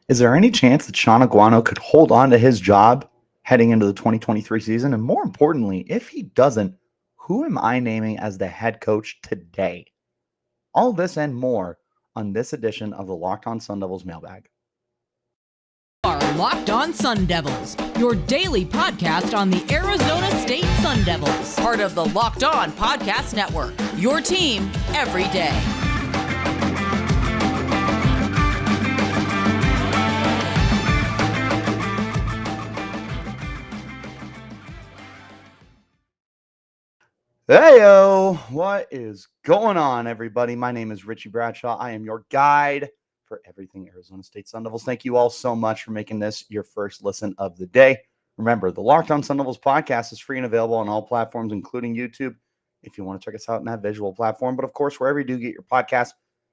Is there any chance that Shaun Aguano could hold on to his job heading into the 2023 season? And more importantly, if he doesn't, who am I naming as the head coach today? All this and more on this edition of the Locked On Sun Devils mailbag. Are Locked On Sun Devils, your daily podcast on the Arizona State Sun Devils, part of the Locked On Podcast Network, your team every day. Heyo, what is going on, everybody? My name is Richie Bradshaw. I am your guide for everything Arizona State Sun Devils. Thank you all so much for making this your first listen of the day. Remember, the Locked On Sun Devils podcast is free and available on all platforms, including YouTube, if you want to check us out on that visual platform. But of course, wherever you do get your podcast,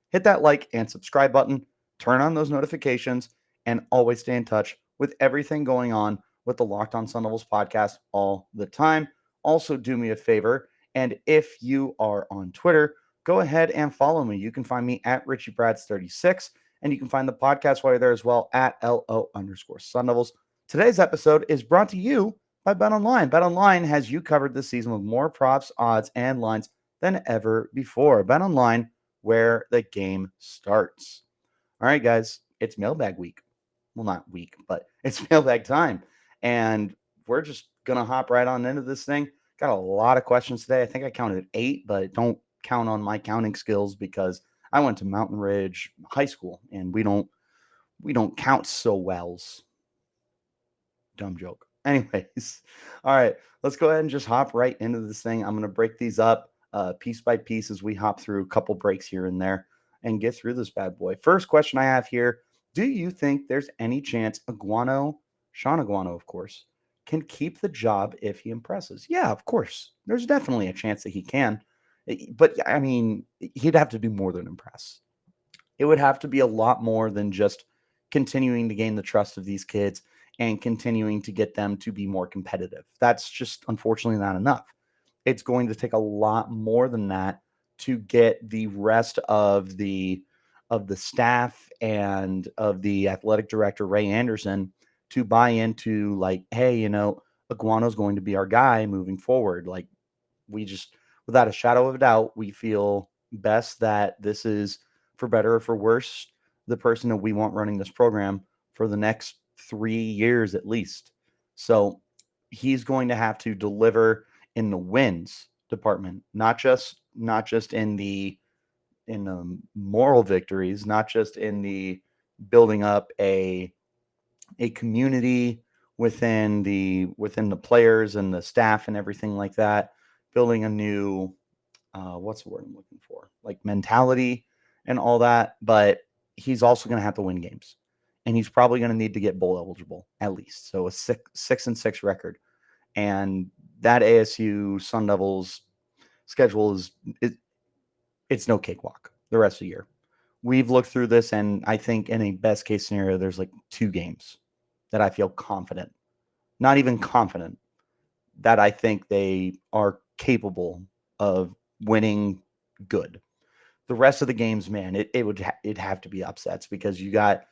hit that like and subscribe button, turn on those notifications, and always stay in touch with everything going on with the Locked On Sun Devils podcast all the time. Also, do me a favor. And if you are on Twitter, go ahead and follow me. You can find me at Richie Brads36, and you can find the podcast while you're there as well at LO_Sun Devils. Today's episode is brought to you by BetOnline. BetOnline has you covered this season with more props, odds, and lines than ever before. BetOnline, where the game starts. All right, guys, it's mailbag week. Well, not week, but it's mailbag time. And we're just going to hop right on into this thing. Got a lot of questions today. I think I counted 8, but don't count on my counting skills because I went to Mountain Ridge High School and we don't count so wells. Dumb joke. Anyways, all right, let's go ahead and just hop right into this thing. I'm going to break these up piece by piece as we hop through a couple breaks here and there and get through this bad boy. First question I have here: do you think there's any chance Aguano, Shaun Aguano, of course, can keep the job if he impresses? Yeah, of course. There's definitely a chance that he can. But I mean, he'd have to do more than impress. It would have to be a lot more than just continuing to gain the trust of these kids and continuing to get them to be more competitive. That's just unfortunately not enough. It's going to take a lot more than that to get the rest of the staff and of the athletic director Ray Anderson to buy into, like, hey, Aguano's going to be our guy moving forward. Like, we just, without a shadow of a doubt, we feel best that this is, for better or for worse, the person that we want running this program for the next 3 years at least. So he's going to have to deliver in the wins department, not just in the moral victories, not just in the building up a community within the players and the staff and everything like that, building a new what's the word I'm looking for? Like mentality and all that, but he's also going to have to win games. And he's probably going to need to get bowl eligible at least. So a 6-6 record. And that ASU Sun Devils schedule it's no cakewalk the rest of the year. We've looked through this, and I think in a best case scenario, there's like 2 games that I feel confident, not even confident, that I think they are capable of winning good. The rest of the games, man, it'd have to be upsets because you got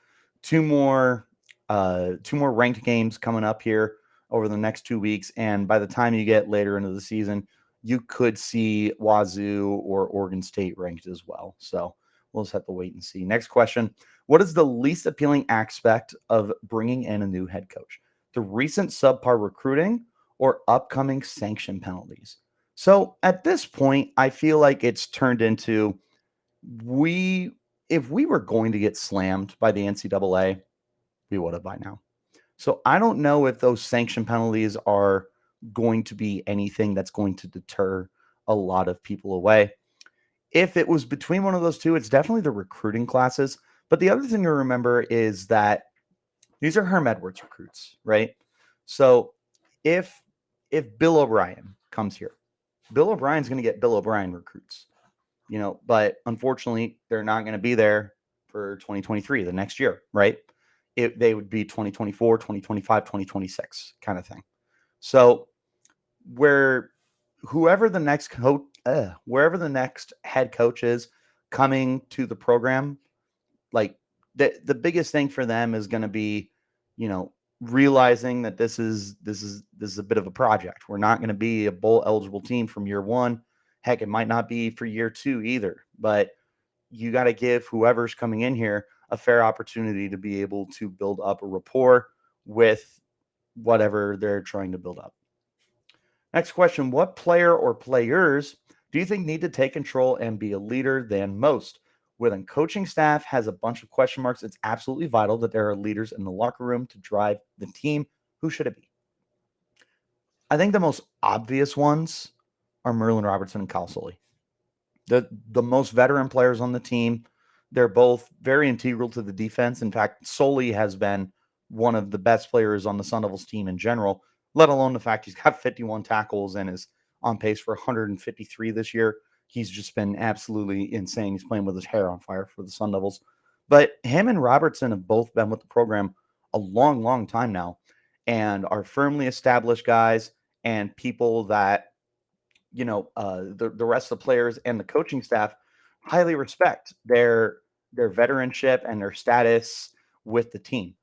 two more ranked games coming up here over the next 2 weeks, and by the time you get later into the season, you could see Wazoo or Oregon State ranked as well. So we'll just have to wait and see. Next question: what is the least appealing aspect of bringing in a new head coach? The recent subpar recruiting or upcoming sanction penalties? So at this point, I feel like it's turned into, we if we were going to get slammed by the NCAA, we would have by now. So I don't know if those sanction penalties are going to be anything that's going to deter a lot of people away. If it was between one of those two, it's definitely the recruiting classes. But the other thing to remember is that these are Herm Edwards recruits, right? So if Bill O'Brien comes here, Bill O'Brien's going to get Bill O'Brien recruits, but unfortunately, they're not going to be there for 2023, the next year, right? They would be 2024, 2025, 2026 kind of thing. So where whoever the next coach, wherever the next head coach is coming to the program, like the biggest thing for them is going to be, realizing that this is a bit of a project. We're not going to be a bowl eligible team from year one. Heck, it might not be for year two either. But you got to give whoever's coming in here a fair opportunity to be able to build up a rapport with whatever they're trying to build up. Next question: what player or players do you think need to take control and be a leader than most? When a coaching staff has a bunch of question marks, it's absolutely vital that there are leaders in the locker room to drive the team. Who should it be? I think the most obvious ones are Merlin Robertson and Kyle Sully. The most veteran players on the team. They're both very integral to the defense. In fact, Sully has been one of the best players on the Sun Devils team in general, let alone the fact he's got 51 tackles and is on pace for 153 this year. He's just been absolutely insane. He's playing with his hair on fire for the Sun Devils. But him and Robertson have both been with the program a long, long time now and are firmly established guys and people that, the rest of the players and the coaching staff highly respect their veteranship and their status with the team.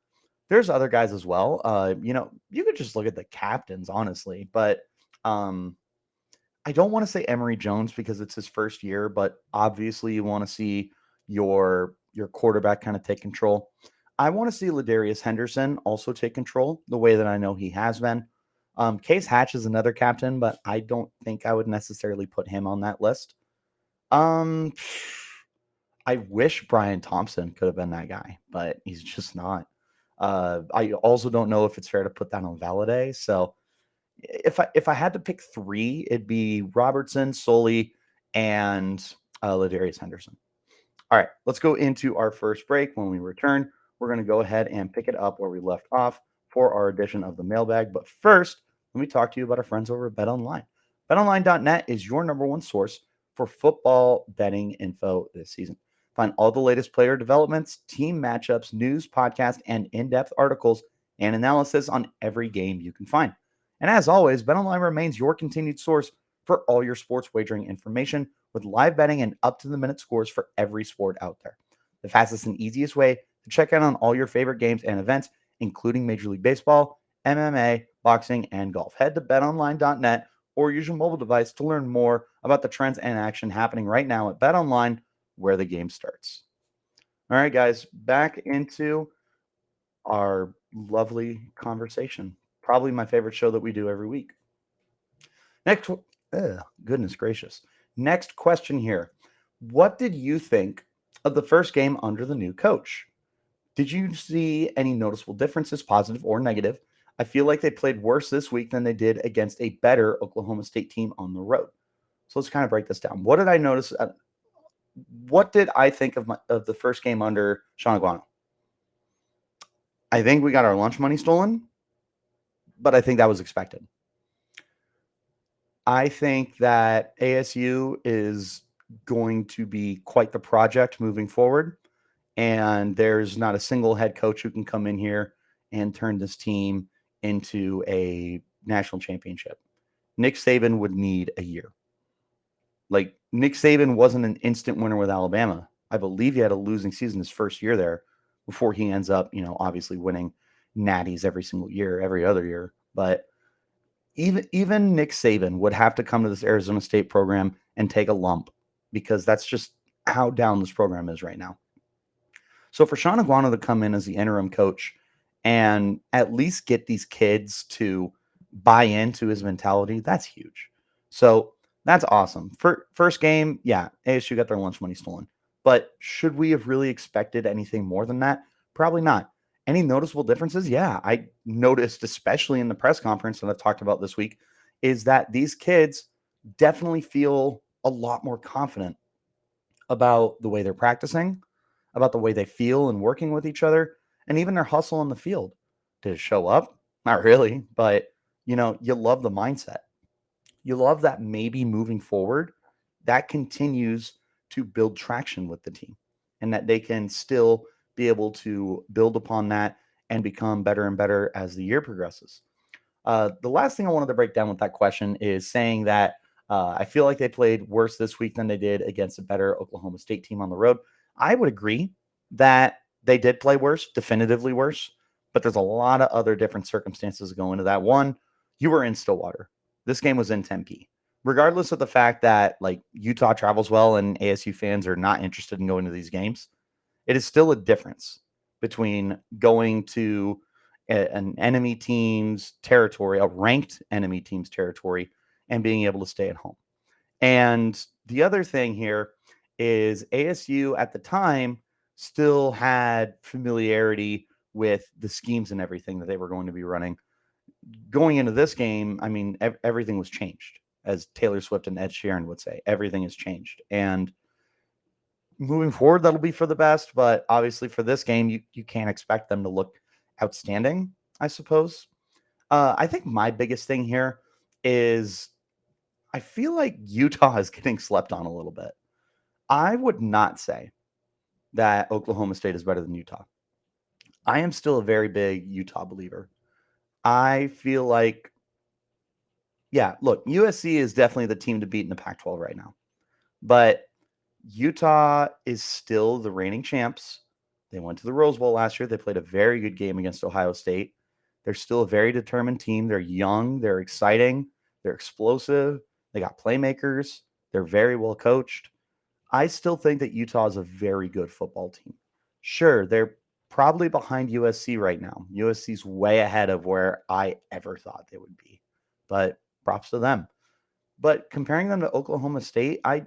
There's other guys as well. You could just look at the captains, honestly, but I don't want to say Emory Jones because it's his first year, but obviously you want to see your quarterback kind of take control. I want to see Ladarius Henderson also take control the way that I know he has been. Case Hatch is another captain, but I don't think I would necessarily put him on that list. I wish Brian Thompson could have been that guy, but he's just not. I also don't know if it's fair to put that on Valladay. So if I had to pick three, it'd be Robertson, Sully, and Ladarius Henderson. All right, let's go into our first break. When we return, we're going to go ahead and pick it up where we left off for our edition of the Mailbag. But first, let me talk to you about our friends over at BetOnline. BetOnline.net is your number one source for football betting info this season. Find all the latest player developments, team matchups, news, podcasts, and in-depth articles and analysis on every game you can find. And as always, BetOnline remains your continued source for all your sports wagering information with live betting and up-to-the-minute scores for every sport out there. The fastest and easiest way to check out on all your favorite games and events, including Major League Baseball, MMA, boxing, and golf. Head to betonline.net or use your mobile device to learn more about the trends and action happening right now at BetOnline, where the game starts. All right, guys, back into our lovely conversation. Probably my favorite show that we do every week. Next, goodness gracious. Next question here. What did you think of the first game under the new coach? Did you see any noticeable differences, positive or negative? I feel like they played worse this week than they did against a better Oklahoma State team on the road. So let's kind of break this down. What did I notice? What did I think of the first game under Shaun Aguano? I think we got our lunch money stolen, but I think that was expected. I think that ASU is going to be quite the project moving forward, and there's not a single head coach who can come in here and turn this team into a national championship. Nick Saban would need a year. Like, Nick Saban wasn't an instant winner with Alabama. I believe he had a losing season his first year there before he ends up, obviously winning natties every single year, every other year. But even Nick Saban would have to come to this Arizona State program and take a lump because that's just how down this program is right now. So for Shaun Aguano to come in as the interim coach and at least get these kids to buy into his mentality, that's huge. So that's awesome. First game, yeah, ASU got their lunch money stolen. But should we have really expected anything more than that? Probably not. Any noticeable differences? Yeah, I noticed, especially in the press conference that I've talked about this week, is that these kids definitely feel a lot more confident about the way they're practicing, about the way they feel and working with each other, and even their hustle on the field. Did it show up? Not really, but you love the mindset. You love that maybe moving forward, that continues to build traction with the team and that they can still be able to build upon that and become better and better as the year progresses. The last thing I wanted to break down with that question is saying that I feel like they played worse this week than they did against a better Oklahoma State team on the road. I would agree that they did play worse, definitively worse, but there's a lot of other different circumstances that go into that. One, you were in Stillwater. This game was in Tempe. Regardless of the fact that like Utah travels well and ASU fans are not interested in going to these games, it is still a difference between going to an enemy team's territory, a ranked enemy team's territory, and being able to stay at home. And the other thing here is ASU at the time still had familiarity with the schemes and everything that they were going to be running. Going into this game, I mean, everything was changed. As Taylor Swift and Ed Sheeran would say, everything has changed. And moving forward, that'll be for the best. But obviously for this game, you can't expect them to look outstanding, I suppose. I think my biggest thing here is I feel like Utah is getting slept on a little bit. I would not say that Oklahoma State is better than Utah. I am still a very big Utah believer. I feel like, yeah, look, USC is definitely the team to beat in the Pac-12 right now. But Utah is still the reigning champs. They went to the Rose Bowl last year. They played a very good game against Ohio State. They're still a very determined team. They're young. They're exciting. They're explosive. They got playmakers. They're very well coached. I still think that Utah is a very good football team. Sure, they're probably behind USC right now. USC's way ahead of where I ever thought they would be. But props to them. But comparing them to Oklahoma State, I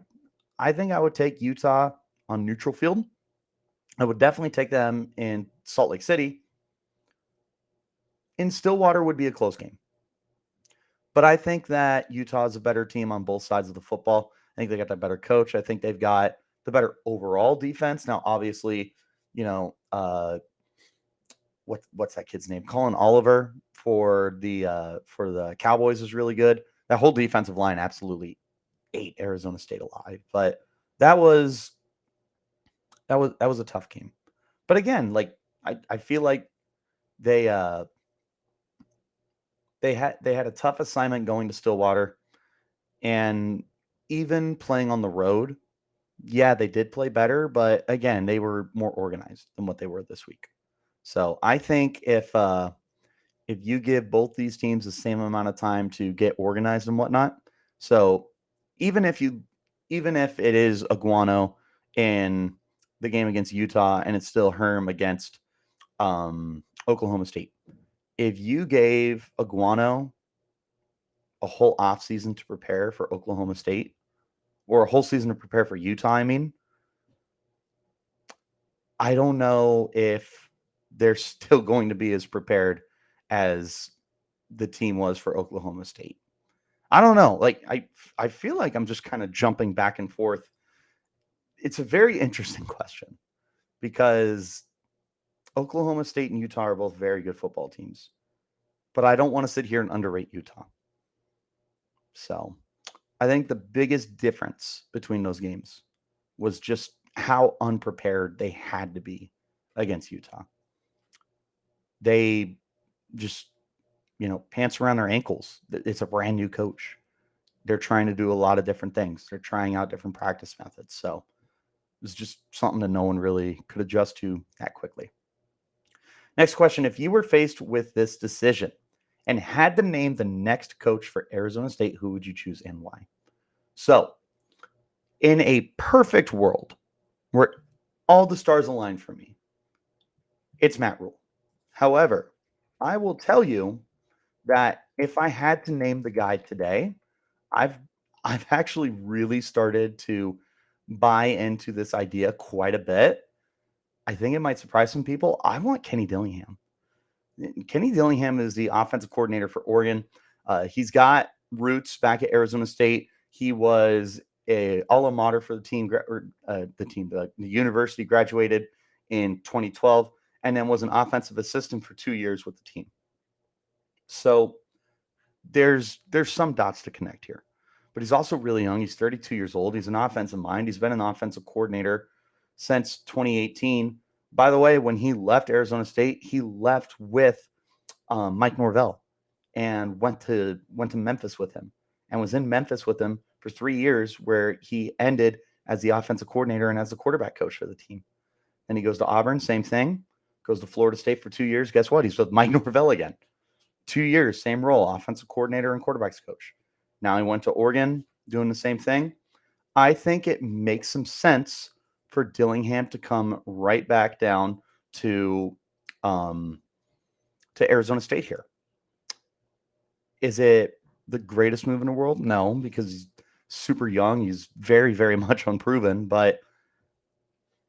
think I would take Utah on neutral field. I would definitely take them in Salt Lake City. In Stillwater would be a close game. But I think that Utah is a better team on both sides of the football. I think they got that better coach. I think they've got the better overall defense. Now, obviously, what's that kid's name? Colin Oliver for the Cowboys is really good. That whole defensive line absolutely ate Arizona State alive. But that was a tough game. But again, like I feel like they had a tough assignment going to Stillwater, and even playing on the road, yeah, they did play better, but again, they were more organized than what they were this week. So I think if you give both these teams the same amount of time to get organized and whatnot, so even if it is Aguano in the game against Utah and it's still Herm against Oklahoma State, if you gave Aguano a whole offseason to prepare for Oklahoma State, or a whole season to prepare for Utah, I mean, I don't know if they're still going to be as prepared as the team was for Oklahoma State. I don't know. Like, I feel like I'm just kind of jumping back and forth. It's a very interesting question because Oklahoma State and Utah are both very good football teams, but I don't want to sit here and underrate Utah. So I think the biggest difference between those games was just how unprepared they had to be against Utah. They just, pants around their ankles. It's a brand new coach. They're trying to do a lot of different things. They're trying out different practice methods. So it was just something that no one really could adjust to that quickly. Next question. If you were faced with this decision and had to name the next coach for Arizona State, who would you choose and why? So in a perfect world where all the stars align for me, it's Matt Rule. However, I will tell you that if I had to name the guy today, I've actually really started to buy into this idea quite a bit. I think it might surprise some people. I want Kenny Dillingham. Kenny Dillingham is the offensive coordinator for Oregon. He's got roots back at Arizona State. He was a alma mater for the team, the university, graduated in 2012, and then was an offensive assistant for 2 years with the team. So there's some dots to connect here. But he's also really young. He's 32 years old. He's an offensive mind. He's been an offensive coordinator since 2018. By the way, when he left Arizona State, he left with Mike Norvell and went to Memphis with him and was in Memphis with him for 3 years, where he ended as the offensive coordinator and as the quarterback coach for the team. Then he goes to Auburn, same thing. Goes to Florida State for 2 years. Guess what? He's with Mike Norvell again. 2 years, same role, offensive coordinator and quarterbacks coach. Now he went to Oregon, doing the same thing. I think it makes some sense for Dillingham to come right back down to Arizona State here. Is it the greatest move in the world? No, because he's super young. He's very, very much unproven. But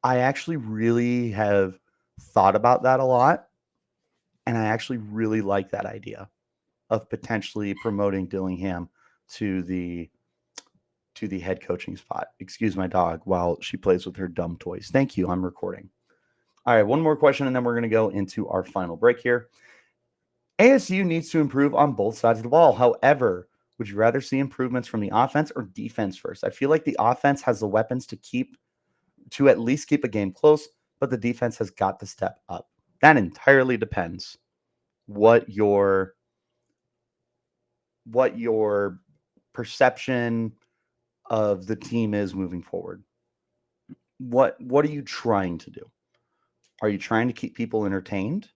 I actually really have thought about that a lot. And I actually really like that idea of potentially promoting Dillingham to the head coaching spot. Excuse my dog while she plays with her dumb toys. Thank you. I'm recording. All right, one more question, and then we're going to go into our final break here. ASU needs to improve on both sides of the ball. However, would you rather see improvements from the offense or defense first? I feel like the offense has the weapons to at least keep a game close, but the defense has got to step up. That entirely depends what your perception of the team is moving forward. What are you trying to do? Are you trying to keep people entertained?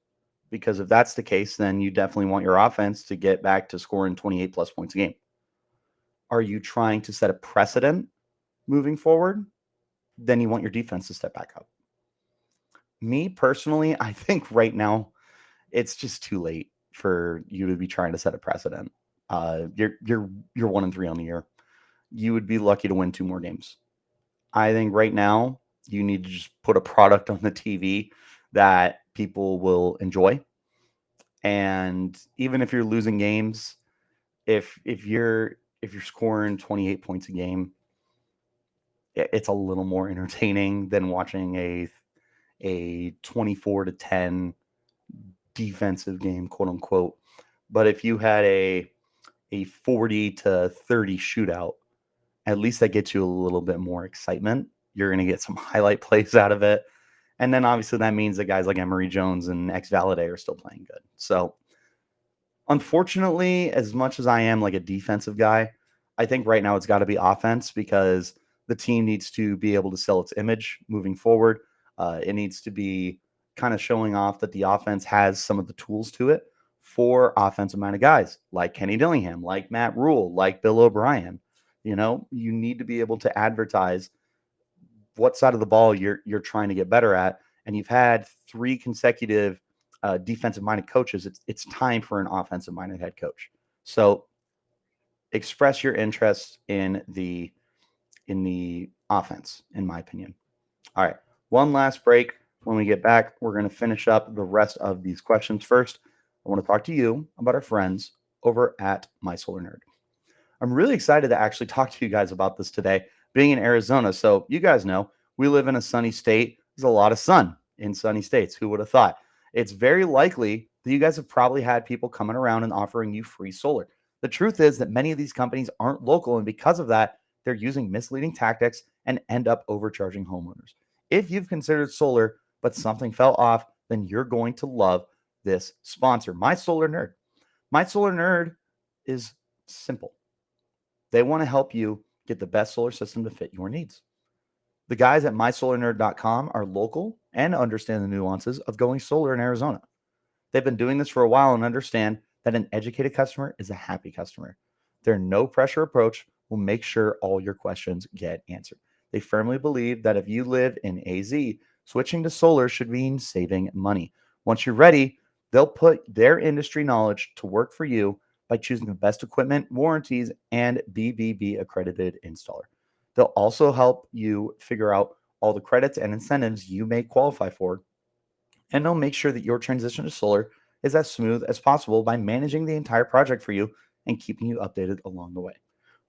Because if that's the case, then you definitely want your offense to get back to scoring 28 plus points a game. Are you trying to set a precedent moving forward? Then you want your defense to step back up. Me personally, I think right now it's just too late for you to be trying to set a precedent. You're 1-3 on the year. You would be lucky to win 2 more games. I think right now you need to just put a product on the TV that people will enjoy. And even if you're losing games, if you're scoring 28 points a game, it's a little more entertaining than watching a 24-10 defensive game, quote unquote. But if you had a 40-30 shootout, at least that gets you a little bit more excitement. You're going to get some highlight plays out of it. And then obviously that means that guys like Emory Jones and X-Valade are still playing good. So unfortunately, as much as I am like a defensive guy, I think right now it's got to be offense because the team needs to be able to sell its image moving forward. It needs to be kind of showing off that the offense has some of the tools to it for offensive-minded guys like Kenny Dillingham, like Matt Rule, like Bill O'Brien. You know, you need to be able to advertise what side of the ball you're trying to get better at. And you've had 3 consecutive defensive-minded coaches. It's time for an offensive-minded head coach. So express your interest in the offense, in my opinion. All right, one last break. When we get back, we're going to finish up the rest of these questions. First, I want to talk to you about our friends over at My Solar Nerd. I'm really excited to actually talk to you guys about this today, being in Arizona. So you guys know we live in a sunny state. There's a lot of sun in sunny states. Who would have thought? It's very likely that you guys have probably had people coming around and offering you free solar. The truth is that many of these companies aren't local, and because of that, they're using misleading tactics and end up overcharging homeowners. If you've considered solar, but something fell off, then you're going to love this sponsor, My Solar Nerd. My Solar Nerd is simple. They want to help you get the best solar system to fit your needs. The guys at mysolarnerd.com are local and understand the nuances of going solar in Arizona. They've been doing this for a while and understand that an educated customer is a happy customer. Their no pressure approach will make sure all your questions get answered. They firmly believe that if you live in AZ, switching to solar should mean saving money. Once you're ready, they'll put their industry knowledge to work for you by choosing the best equipment, warranties, and BBB accredited installer. They'll also help you figure out all the credits and incentives you may qualify for, and they'll make sure that your transition to solar is as smooth as possible by managing the entire project for you and keeping you updated along the way.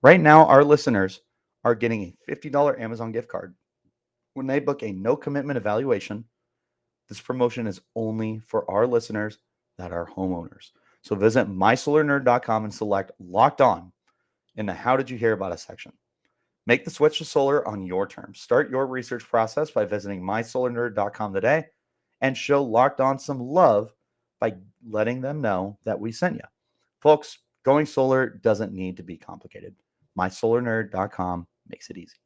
Right now, our listeners are getting a $50 Amazon gift card when they book a no commitment evaluation. This promotion is only for our listeners that are homeowners. So visit mysolarnerd.com and select Locked On in the How Did You Hear About Us section. Make the switch to solar on your terms. Start your research process by visiting mysolarnerd.com today and show Locked On some love by letting them know that we sent you. Folks, going solar doesn't need to be complicated. mysolarnerd.com makes it easy.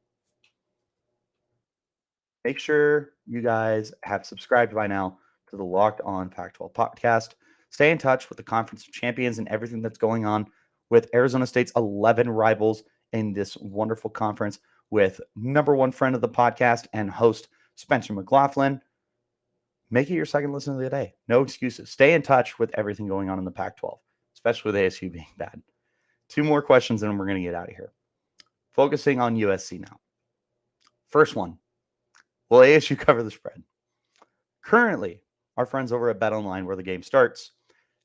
Make sure you guys have subscribed by now to the Locked On Pac-12 podcast. Stay in touch with the Conference of Champions and everything that's going on with Arizona State's 11 rivals in this wonderful conference with number one friend of the podcast and host Spencer McLaughlin. Make it your second listen of the day. No excuses. Stay in touch with everything going on in the Pac-12, especially with ASU being bad. 2 more questions and we're going to get out of here. Focusing on USC now. First one, will ASU cover the spread? Currently, our friends over at BetOnline, where the game starts,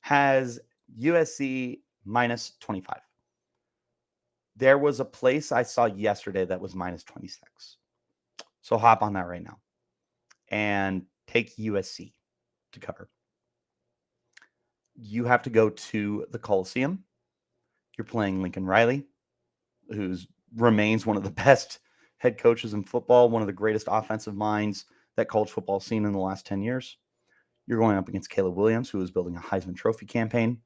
has USC minus 25. There was a place I saw yesterday that was minus 26. So hop on that right now and take USC to cover. You have to go to the Coliseum. You're playing Lincoln Riley, who remains one of the best head coaches in football, one of the greatest offensive minds that college football has seen in the last 10 years. You're going up against Caleb Williams, who is building a Heisman Trophy campaign.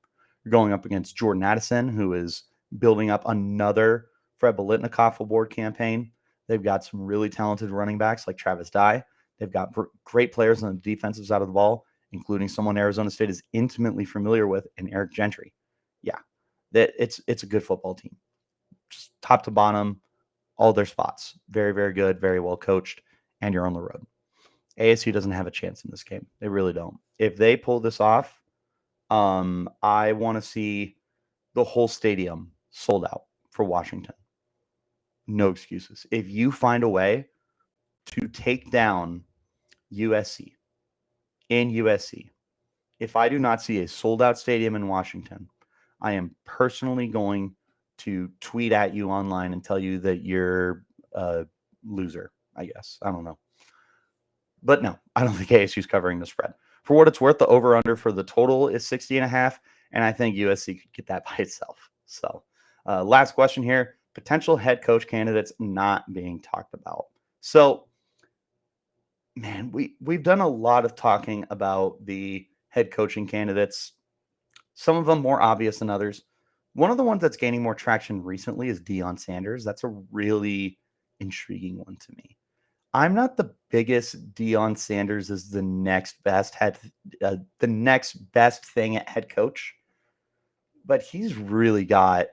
You're going up against Jordan Addison, who is building up another Fred Biletnikoff Award campaign. They've got some really talented running backs like Travis Dye. They've got great players on the defensive side of the ball, including someone Arizona State is intimately familiar with in Eric Gentry. Yeah, it's a good football team. Just top to bottom, all their spots. Very, very good, very well coached, and you're on the road. ASU doesn't have a chance in this game. They really don't. If they pull this off, I want to see the whole stadium sold out for Washington. No excuses. If you find a way to take down USC in USC, if I do not see a sold out stadium in Washington, I am personally going to tweet at you online and tell you that you're a loser, I guess. I don't know. But no, I don't think ASU's covering the spread. For what it's worth, the over-under for the total is 60.5, and I think USC could get that by itself. So last question here, potential head coach candidates not being talked about. So, man, we've done a lot of talking about the head coaching candidates, some of them more obvious than others. One of the ones that's gaining more traction recently is Dion Sanders. That's a really intriguing one to me. I'm not the biggest Dion Sanders is the next best thing at head coach, but he's really got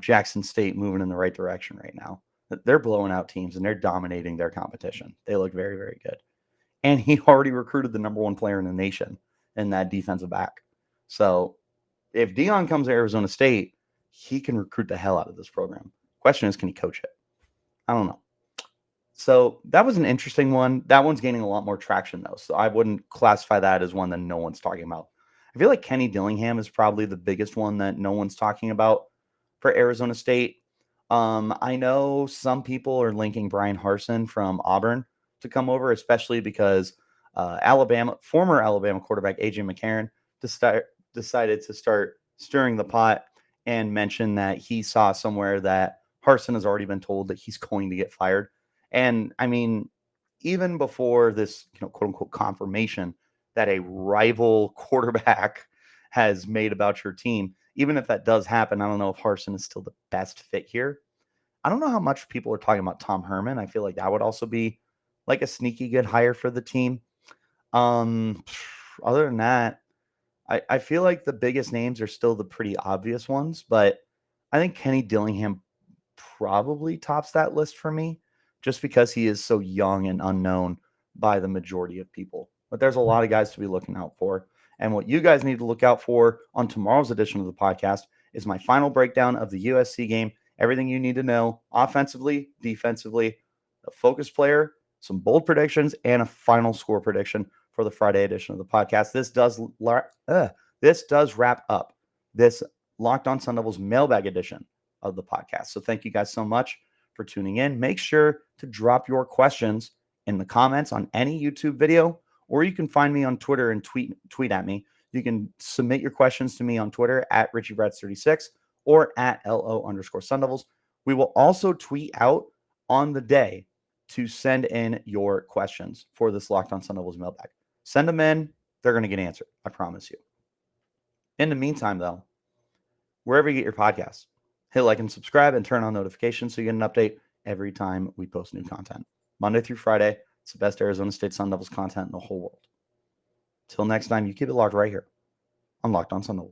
Jackson State moving in the right direction right now. They're blowing out teams and they're dominating their competition. They look very, very good. And he already recruited the number one player in the nation in that defensive back. So if Dion comes to Arizona State, he can recruit the hell out of this program. Question is, can he coach it? I don't know. So that was an interesting one. That one's gaining a lot more traction, though. So I wouldn't classify that as one that no one's talking about. I feel like Kenny Dillingham is probably the biggest one that no one's talking about for Arizona State. I know some people are linking Brian Harsin from Auburn to come over, especially because former Alabama quarterback A.J. McCarron decided to start stirring the pot and mention that he saw somewhere that Harsin has already been told that he's going to get fired. And I mean, even before this, quote unquote, confirmation that a rival quarterback has made about your team, even if that does happen, I don't know if Harsin is still the best fit here. I don't know how much people are talking about Tom Herman. I feel like that would also be like a sneaky good hire for the team. Other than that, I feel like the biggest names are still the pretty obvious ones, but I think Kenny Dillingham probably tops that list for me, just because he is so young and unknown by the majority of people. But there's a lot of guys to be looking out for. And what you guys need to look out for on tomorrow's edition of the podcast is my final breakdown of the USC game. Everything you need to know offensively, defensively, a focus player, some bold predictions, and a final score prediction for the Friday edition of the podcast. This does wrap up this Locked On Sun Devils mailbag edition of the podcast. So thank you guys so much for tuning in. Make sure to drop your questions in the comments on any YouTube video, or you can find me on Twitter and tweet at me. You can submit your questions to me on Twitter at RichieBrads36 or at LO_Sun Devils. We will also tweet out on the day to send in your questions for this Locked On Sun Devils mailbag. Send them in. They're going to get answered. I promise you. In the meantime, though, wherever you get your podcasts, hit like and subscribe and turn on notifications so you get an update every time we post new content. Monday through Friday, It's the best Arizona State Sun Devils content in the whole world. Till next time, you keep it locked right here on Locked On Sun Devils.